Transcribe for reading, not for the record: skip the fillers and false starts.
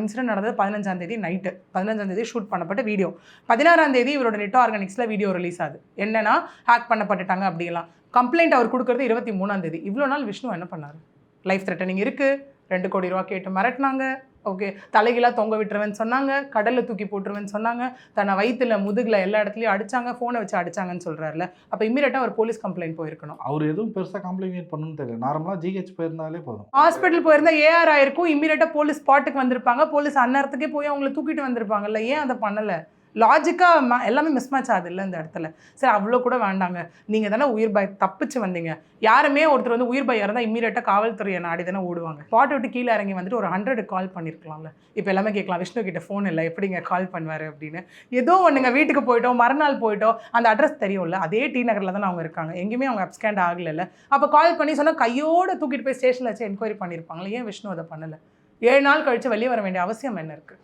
Incident நடந்தது 15ஆம் தேதி நைட்டு. 15ஆம் தேதி ஷூட் பண்ணப்பட்ட வீடியோ. 16ஆம் தேதி இவரோட நெட் ஆர்கானிக்ஸில் வீடியோ ரிலீஸ் ஆகுது. என்னன்னா ஹேக் பண்ணப்பட்டுட்டாங்க அப்படிலாம். கம்ப்ளைண்ட் அவர் கொடுக்குறது 23ஆம் தேதி. இவ்வளோ நாள் விஷ்ணு என்ன பண்ணார்? லைஃப் த்ரெட்டனிங் இருக்குது, 2 கோடி ரூபா கேட்டு மிரட்டினாங்க, ஓகே, தலைகீழாக தொங்க விட்டுருவேன்னு சொன்னாங்க, கடலில் தூக்கி போட்டுருவேன்னு சொன்னாங்க, தன்னை வயிற்றுல முதுகில் எல்லா இடத்துலையும் அடித்தாங்க, ஃபோனை வச்சு அடித்தாங்கன்னு சொல்கிறாருல. அப்போ இம்மீடியட்டாக ஒரு போலீஸ் கம்ப்ளைண்ட் போயிருக்கணும். அவர் எதுவும் பெருசாக கம்ப்ளைண்ட் பண்ணணும்னு தெரியல. நார்மலாக ஜிஹெச் போயிருந்தாலே போதும். ஹாஸ்பிட்டல் போயிருந்தா ஏஆர் ஆயிருக்கும், இம்மீடியட்டாக போலீஸ் ஸ்பாட்டுக்கு வந்திருப்பாங்க, போலீஸ் அந்நேரத்துக்கே போய் அவங்கள தூக்கிட்டு வந்திருப்பாங்கல்ல. ஏன் அதை பண்ணலை? லாஜிக்காக எல்லாமே மிஸ்மேட்ச் ஆகுது இல்லை இந்த இடத்துல. சரி, அவ்வளோ கூட வேண்டாங்க, நீங்கள் தானே உயிர் பய தப்பிச்சு வந்தீங்க. யாருமே ஒருத்தர் வந்து உயிர் பயம் இருந்தால் இம்மீடியட்டாக காவல்துறையை நாடி தானே ஓடுவாங்க. ஸ்பாட்டை விட்டு கீழே இறங்கி வந்துட்டு ஒரு 100 கால் பண்ணியிருக்கலாம்ல. இப்போ எல்லாமே கேட்கலாம், விஷ்ணு கிட்ட ஃபோன் இல்லை, எப்படிங்க கால் பண்ணுவார் அப்படின்னு. ஏதோ ஒன்றுங்க, வீட்டுக்கு போயிட்டோம், மறுநாள் போயிட்டோம், அந்த அட்ரஸ் தெரியும்ல, அதே டி நகரில் தானே அவங்க இருக்காங்க, எங்கேயுமே அவங்க அப்ஸ்கேண்ட் ஆகலை. அப்போ கால் பண்ணி சொன்னால் கையோடு தூக்கிட்டு போய் ஸ்டேஷனில் வச்சு என்கொயரி பண்ணியிருப்பாங்களே. ஏன் விஷ்ணு அதை பண்ணலை? 7 நாள் கழித்து வெளியே வர வேண்டிய அவசியம் என்ன இருக்குது?